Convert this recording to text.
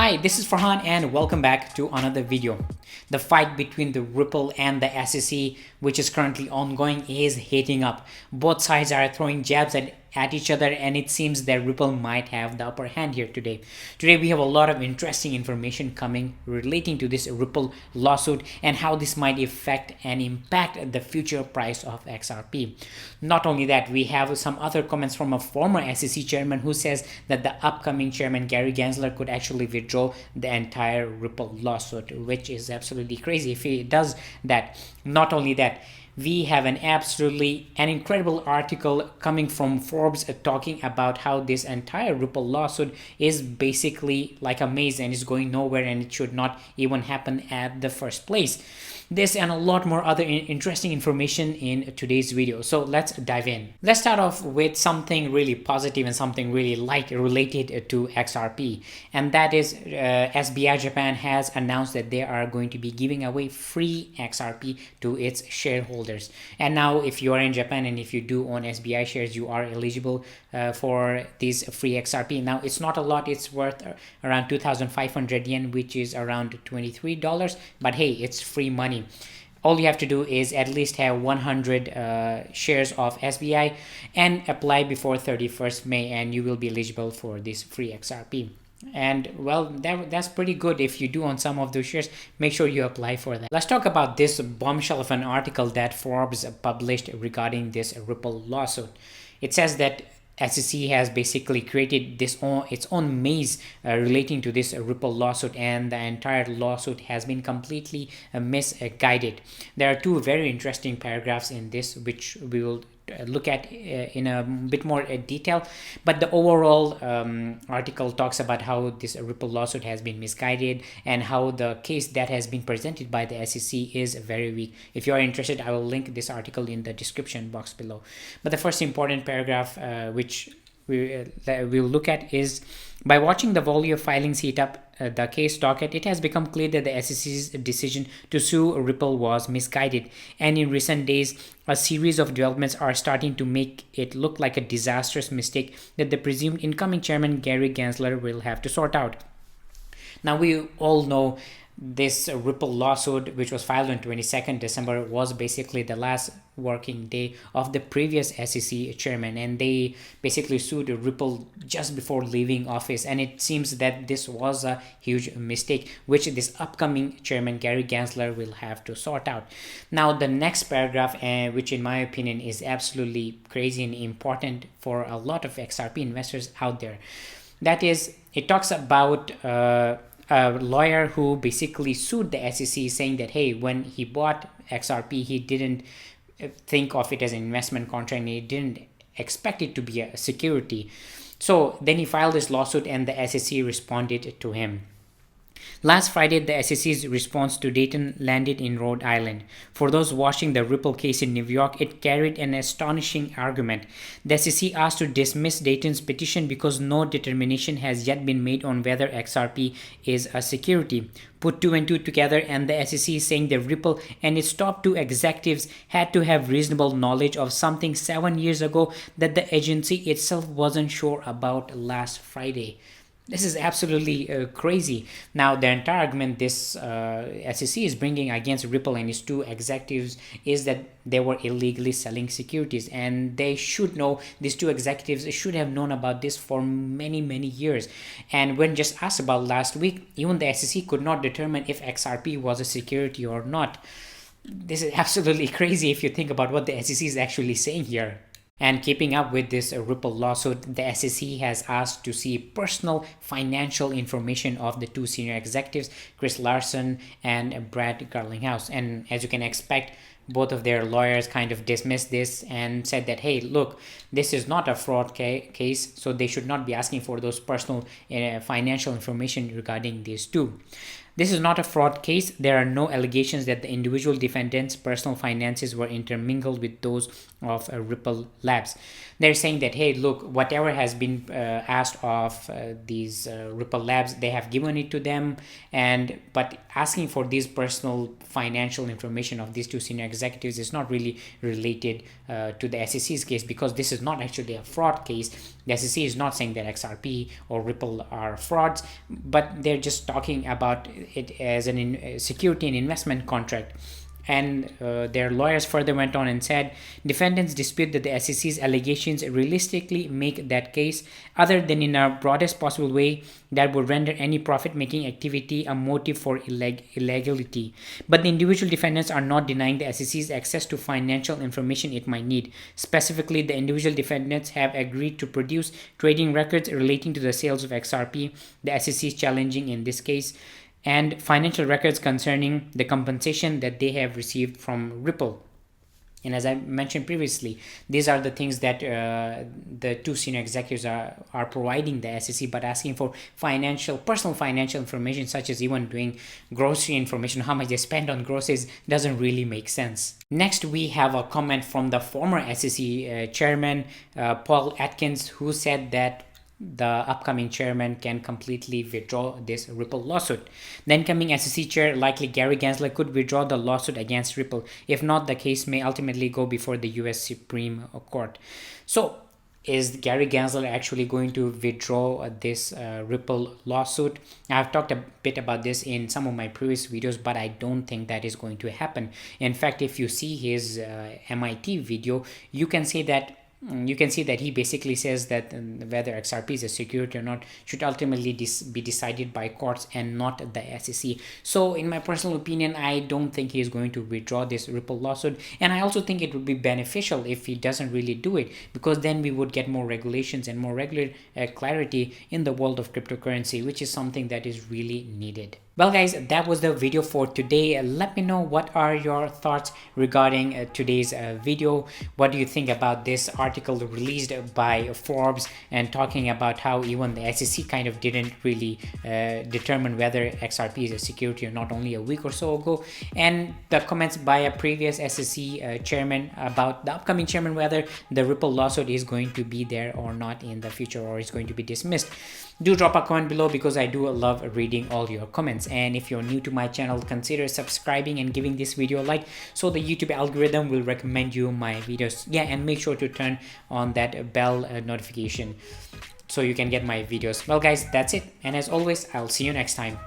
Hi, this is Farhan and welcome back to another video. The fight between the Ripple and the SEC, which is currently ongoing, is heating up. Both sides are throwing jabs at each other, and it seems that Ripple might have the upper hand here today. Today we have a lot of interesting information coming relating to this Ripple lawsuit and how this might affect and impact the future price of XRP. Not only that, we have some other comments from a former SEC chairman who says that the upcoming chairman Gary Gensler could actually withdraw the entire Ripple lawsuit, which is absolutely crazy if he does that. Not only that, we have an incredible article coming from Forbes talking about how this entire Ripple lawsuit is basically like a maze and is going nowhere, and it should not even happen at the first place. This and a lot more other interesting information in today's video. So let's dive in. Let's start off with something really positive and something really light related to XRP. And that is SBI Japan has announced that they are going to be giving away free XRP to its shareholders. And now if you are in Japan and if you do own SBI shares, you are eligible for this free XRP. Now it's not a lot, it's worth around 2,500 yen, which is around $23. But hey, it's free money. All you have to do is at least have 100 shares of SBI and apply before 31st May, and you will be eligible for this free XRP. And well, that's pretty good. If you do own some of those shares, make sure you apply for that. Let's talk about this bombshell of an article that Forbes published regarding this Ripple lawsuit. It says that SEC has basically created its own maze relating to this Ripple lawsuit, and the entire lawsuit has been completely misguided. There are two very interesting paragraphs in this, which we will look at in a bit more detail, but the overall article talks about how this Ripple lawsuit has been misguided and how the case that has been presented by the SEC is very weak. If you are interested, I will link this article in the description box below. But the first important paragraph which we will look at is: by watching the volume of filings heat up the case docket, it has become clear that the SEC's decision to sue Ripple was misguided. And in recent days, a series of developments are starting to make it look like a disastrous mistake that the presumed incoming chairman Gary Gensler will have to sort out. Now, we all know this Ripple lawsuit, which was filed on 22nd December, was basically the last working day of the previous SEC chairman, and they basically sued Ripple just before leaving office. And it seems that this was a huge mistake, which this upcoming chairman Gary Gensler will have to sort out. Now, the next paragraph, which in my opinion is absolutely crazy and important for a lot of XRP investors out there, that is, it talks about a lawyer who basically sued the SEC, saying that, hey, when he bought XRP, he didn't think of it as an investment contract and he didn't expect it to be a security. So then he filed this lawsuit and the SEC responded to him. Last Friday, the SEC's response to Dayton landed in Rhode Island. For those watching the Ripple case in New York, it carried an astonishing argument. The SEC asked to dismiss Dayton's petition because no determination has yet been made on whether XRP is a security. Put two and two together, and the SEC is saying that Ripple and its top two executives had to have reasonable knowledge of something 7 years ago that the agency itself wasn't sure about last Friday. This is absolutely crazy. Now, the entire argument this SEC is bringing against Ripple and its two executives is that they were illegally selling securities, and they should know, these two executives should have known about this for many years. And when just asked about last week, even the SEC could not determine if XRP was a security or not. This is absolutely crazy if you think about what the SEC is actually saying here. And keeping up with this Ripple lawsuit, the SEC has asked to see personal financial information of the two senior executives, Chris Larsen and Brad Garlinghouse. And as you can expect, both of their lawyers kind of dismissed this and said that, hey, look, this is not a fraud case, so they should not be asking for those personal financial information regarding these two. This is not a fraud case. There are no allegations that the individual defendants' personal finances were intermingled with those of Ripple Labs. They're saying that, hey, look, whatever has been asked of these Ripple Labs, they have given it to them, but asking for these personal financial information of these two senior executives is not really related to the SEC's case, because this is not actually a fraud case. The SEC is not saying that XRP or Ripple are frauds, but they're just talking about it as a security and investment contract. And their lawyers further went on and said, defendants dispute that the SEC's allegations realistically make that case, other than in a broadest possible way that would render any profit-making activity a motive for illegality. But the individual defendants are not denying the SEC's access to financial information it might need. Specifically, the individual defendants have agreed to produce trading records relating to the sales of XRP, the SEC is challenging in this case, and financial records concerning the compensation that they have received from Ripple. And as I mentioned previously, these are the things that the two senior executives are providing the SEC, but asking for personal financial information, such as even doing grocery information, how much they spend on groceries, doesn't really make sense. Next, we have a comment from the former SEC chairman, Paul Atkins, who said that the upcoming chairman can completely withdraw this Ripple lawsuit. The incoming SEC chair, likely Gary Gensler, could withdraw the lawsuit against Ripple. If not, the case may ultimately go before the US Supreme Court. So, is Gary Gensler actually going to withdraw this Ripple lawsuit? I've talked a bit about this in some of my previous videos, but I don't think that is going to happen. In fact, if you see his MIT video, you can see that he basically says that whether XRP is a security or not should ultimately be decided by courts and not the SEC. So in my personal opinion, I don't think he is going to withdraw this Ripple lawsuit, and I also think it would be beneficial if he doesn't really do it, because then we would get more regulations and more regular clarity in the world of cryptocurrency, which is something that is really needed. Well guys, that was the video for today. Let me know what are your thoughts regarding today's video. What do you think about this article released by Forbes and talking about how even the SEC kind of didn't really determine whether XRP is a security or not only a week or so ago, and the comments by a previous SEC chairman about the upcoming chairman, whether the Ripple lawsuit is going to be there or not in the future, or is going to be dismissed. Do drop a comment below, because I do love reading all your comments. And if you're new to my channel, consider subscribing and giving this video a like, so the YouTube algorithm will recommend you my videos. Yeah, and make sure to turn on that bell notification so you can get my videos. Well guys, that's it, and as always, I'll see you next time.